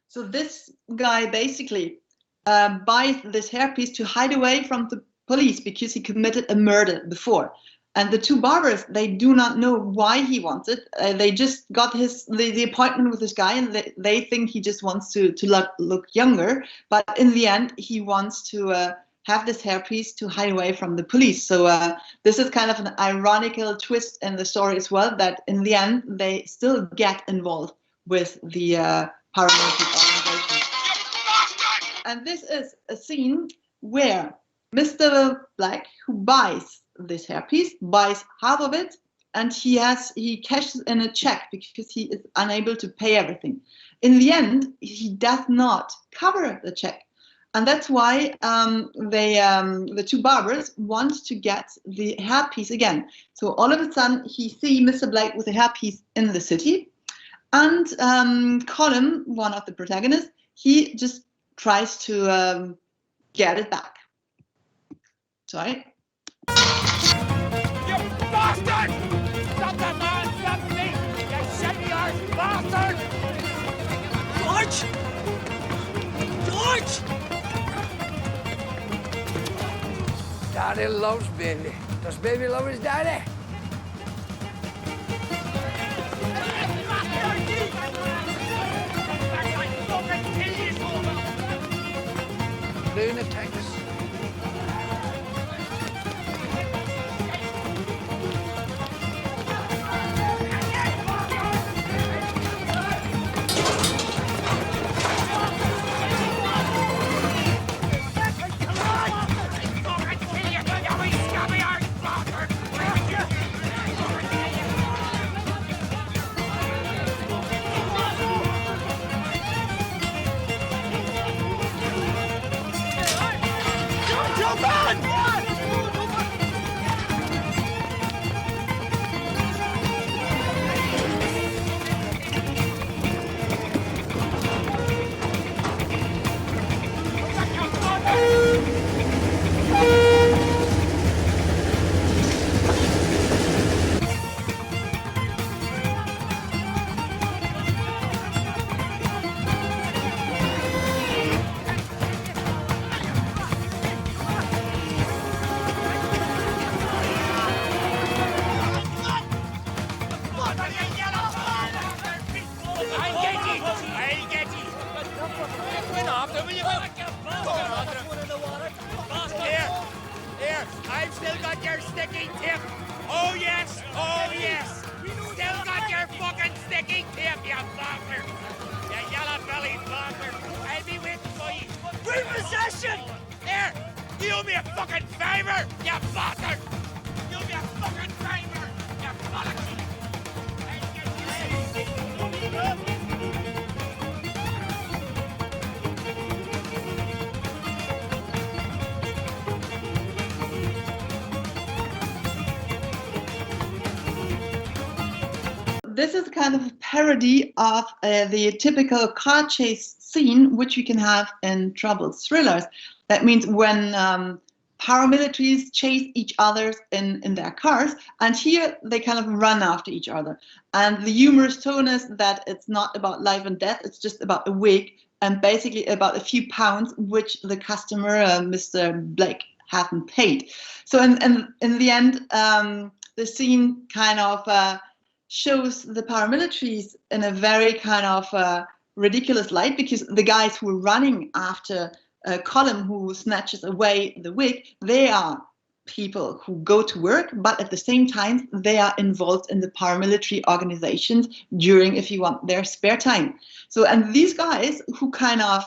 So this guy basically buys this hairpiece to hide away from the police because he committed a murder before. And the two barbers, they do not know why he wants it. They just got the appointment with this guy, and they think he just wants to look younger. But in the end, he wants to have this hairpiece to hide away from the police. So this is kind of an ironical twist in the story as well, that in the end, they still get involved with the paramilitary organization. And this is a scene where Mr. Black, who buys this hairpiece, buys half of it, and he cashes in a check because he is unable to pay everything. In the end, he does not cover the check, and that's why the two barbers want to get the hairpiece again. So all of a sudden, he sees Mr. Black with a hairpiece in the city, and Colin, one of the protagonists, he just tries to get it back. Sorry. You bastard! Stop that man! Stop me! You shitty-ass bastard! George! Daddy loves baby. Does baby love his daddy? Lunatics. I've still got your sticky tip. Oh yes, still got your fucking sticky tip, you bastard. You yellow-bellied bastard. I'll be waiting for you. Repossession! Here, do me a fucking favour, you bastard. Do me a fucking favour, you bollocks. This is kind of a parody of the typical car chase scene, which we can have in troubled thrillers. That means when paramilitaries chase each other in their cars, and here they kind of run after each other. And the humorous tone is that it's not about life and death, it's just about a wig and basically about a few pounds, which the customer, Mr. Blake, hadn't paid. So in the end, the scene kind of shows the paramilitaries in a very kind of ridiculous light, because the guys who are running after Colin, who snatches away the wig, they are people who go to work, but at the same time, they are involved in the paramilitary organizations during, if you want, their spare time. So, and these guys who kind of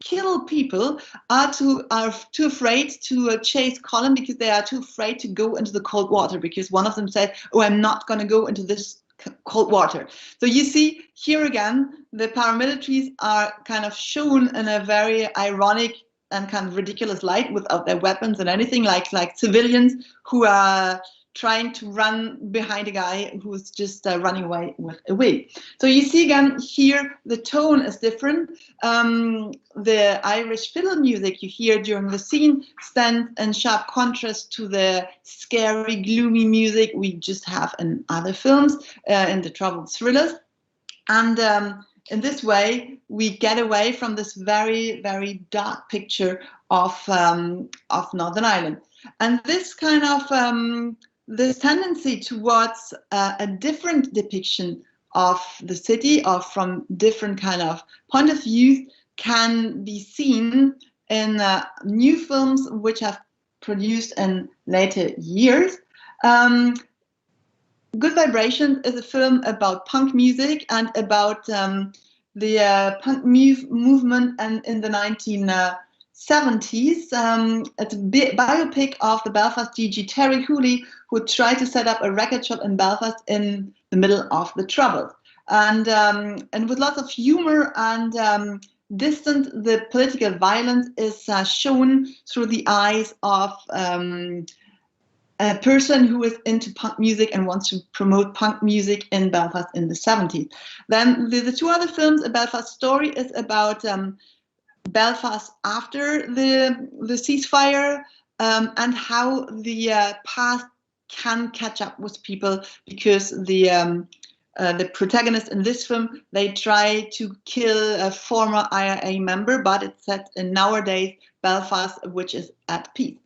kill people are too afraid to chase Colin, because they are too afraid to go into the cold water, because one of them said, oh, I'm not going to go into this cold water. So you see here again, the paramilitaries are kind of shown in a very ironic and kind of ridiculous light, without their weapons and anything, like civilians who are trying to run behind a guy who's just running away with a wig. So you see again here, the tone is different. The Irish fiddle music you hear during the scene stands in sharp contrast to the scary, gloomy music we just have in other films, in the troubled thrillers. And in this way, we get away from this very, very dark picture of Northern Ireland. And this kind of this tendency towards a different depiction of the city, or from different kind of point of view, can be seen in new films which have produced in later years. Good Vibrations is a film about punk music and about the punk movement and in the 1970s. It's a biopic of the Belfast GG Terry Hooley, who tried to set up a record shop in Belfast in the middle of the Troubles. And with lots of humor and distance, the political violence is shown through the eyes of a person who is into punk music and wants to promote punk music in Belfast in the 70s. Then the two other films, A Belfast Story is about Belfast after the ceasefire, and how the past can catch up with people, because the protagonist in this film, they try to kill a former IRA member, but it's set in nowadays Belfast, which is at peace.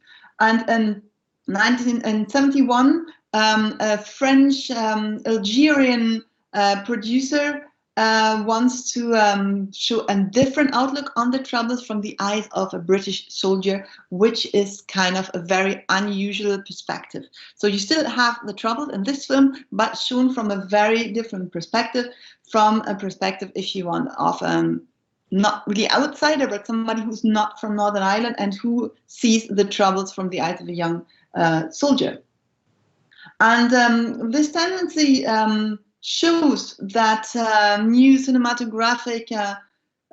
And in 1971, a French Algerian producer wants to show a different outlook on the Troubles from the eyes of a British soldier, which is kind of a very unusual perspective. So you still have the Troubles in this film, but shown from a very different perspective, from a perspective, if you want, of not really outsider, but somebody who's not from Northern Ireland and who sees the Troubles from the eyes of a young soldier. And this tendency shows that new cinematographic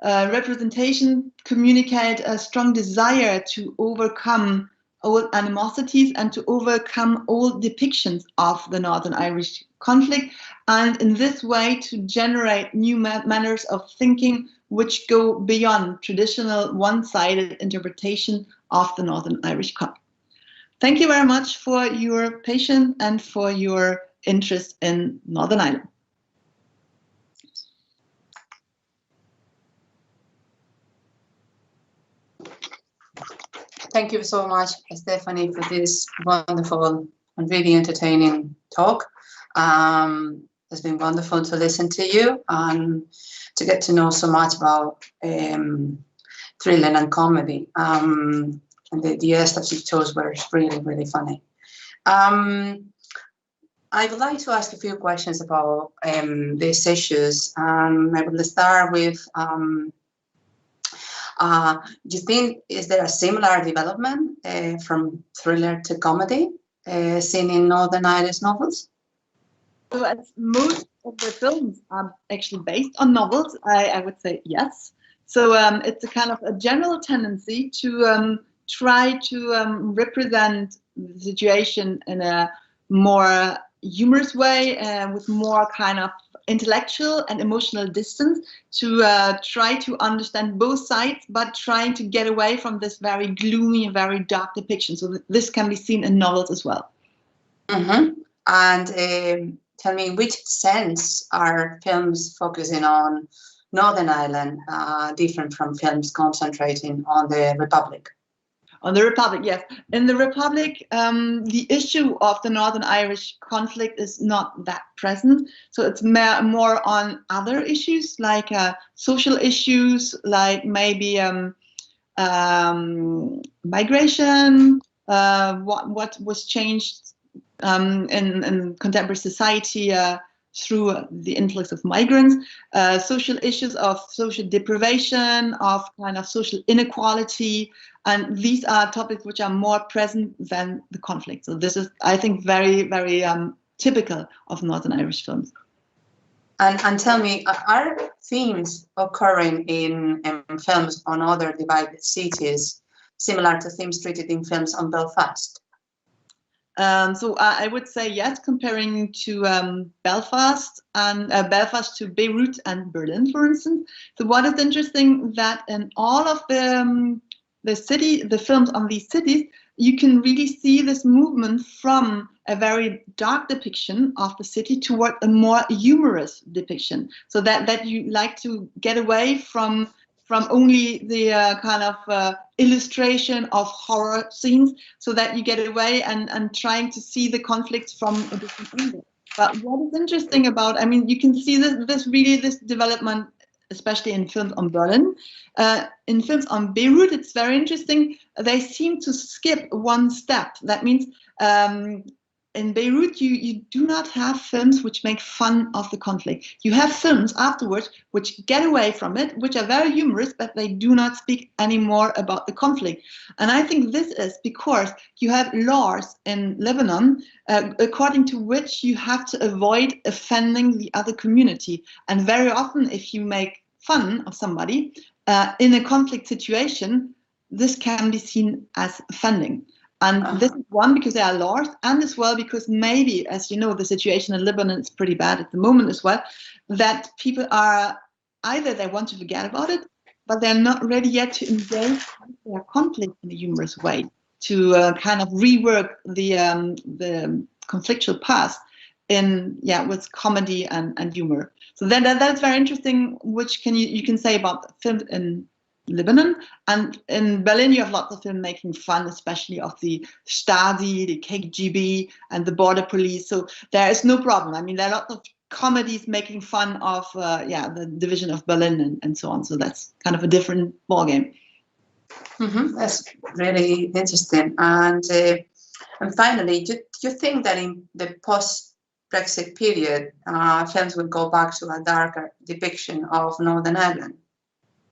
representation communicate a strong desire to overcome old animosities and to overcome old depictions of the Northern Irish conflict, and in this way to generate new manners of thinking which go beyond traditional one-sided interpretation of the Northern Irish conflict. Thank you very much for your patience and for your interest in Northern Ireland. Thank you so much, Stephanie, for this wonderful and really entertaining talk. It's been wonderful to listen to you and to get to know so much about thriller and comedy. And the ideas that you chose were really, really funny. I would like to ask a few questions about these issues. I will start with, do you think, is there a similar development from thriller to comedy seen in Northern Irish novels? So as most of the films are actually based on novels, I would say yes. So it's a kind of a general tendency to try to represent the situation in a more humorous way, with more kind of intellectual and emotional distance, to try to understand both sides, but trying to get away from this very gloomy and very dark depiction. So this can be seen in novels as well. Mm-hmm. And tell me, in which sense are films focusing on Northern Ireland different from films concentrating on the Republic? On the Republic, yes. In the Republic, the issue of the Northern Irish conflict is not that present. So it's more on other issues, like social issues, like maybe migration, what was changed in contemporary society through the influx of migrants, social issues of social deprivation, of kind of social inequality, and these are topics which are more present than the conflict. So this is, I think, very, very typical of Northern Irish films. And tell me, are themes occurring in films on other divided cities similar to themes treated in films on Belfast? So I would say yes, comparing to Belfast and Belfast to Beirut and Berlin, for instance. So what is interesting that in all of the films on these cities, you can really see this movement from a very dark depiction of the city toward a more humorous depiction. So that you like to get away from only the kind of illustration of horror scenes, so that you get away and trying to see the conflict from a different angle. But what is interesting about, I mean, you can see this development, especially in films on Berlin. In films on Beirut, it's very interesting. They seem to skip one step. That means in Beirut, you do not have films which make fun of the conflict. You have films afterwards which get away from it, which are very humorous, but they do not speak anymore about the conflict. And I think this is because you have laws in Lebanon according to which you have to avoid offending the other community. And very often, if you make fun of somebody in a conflict situation, this can be seen as offending. And this is one, because there are laws, and as well because maybe, as you know, the situation in Lebanon is pretty bad at the moment as well, that people are either they want to forget about it, but they're not ready yet to engage their conflict in a humorous way, to kind of rework the conflictual past with comedy and humor. So that's very interesting, which you can say about films in Lebanon. And in Berlin, you have lots of film making fun, especially of the Stasi, the KGB, and the border police. So there is no problem. I mean, there are lots of comedies making fun of the division of Berlin and so on. So that's kind of a different ballgame. Mm-hmm. That's really interesting. And finally, do you think that in the post-Brexit period, films will go back to a darker depiction of Northern Ireland?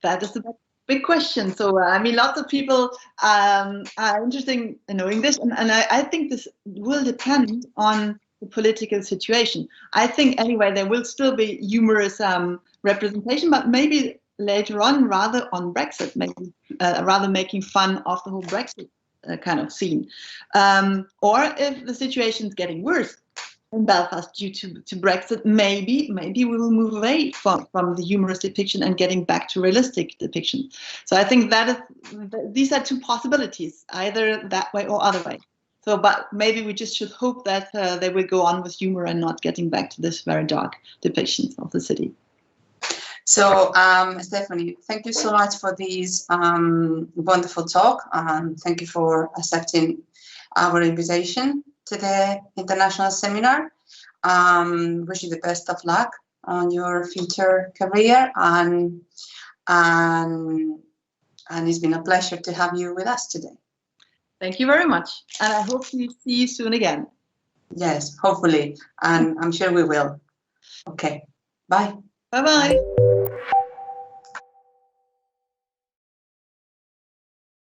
That is a big question. So, I mean, lots of people are interested in knowing this, and I think this will depend on the political situation. I think, anyway, there will still be humorous representation, but maybe later on, rather on Brexit, maybe rather making fun of the whole Brexit kind of scene. Or if the situation is getting worse in Belfast due to Brexit, maybe we will move away from the humorous depiction and getting back to realistic depiction. So I think these are two possibilities, either that way or other way. So, but maybe we just should hope that they will go on with humor and not getting back to this very dark depiction of the city. So, Stephanie, thank you so much for this wonderful talk, and thank you for accepting our invitation to the international seminar. Wish you the best of luck on your future career, and it's been a pleasure to have you with us today. Thank you very much, and I hope to see you soon again. Yes, hopefully, and I'm sure we will. Okay, bye. Bye-bye.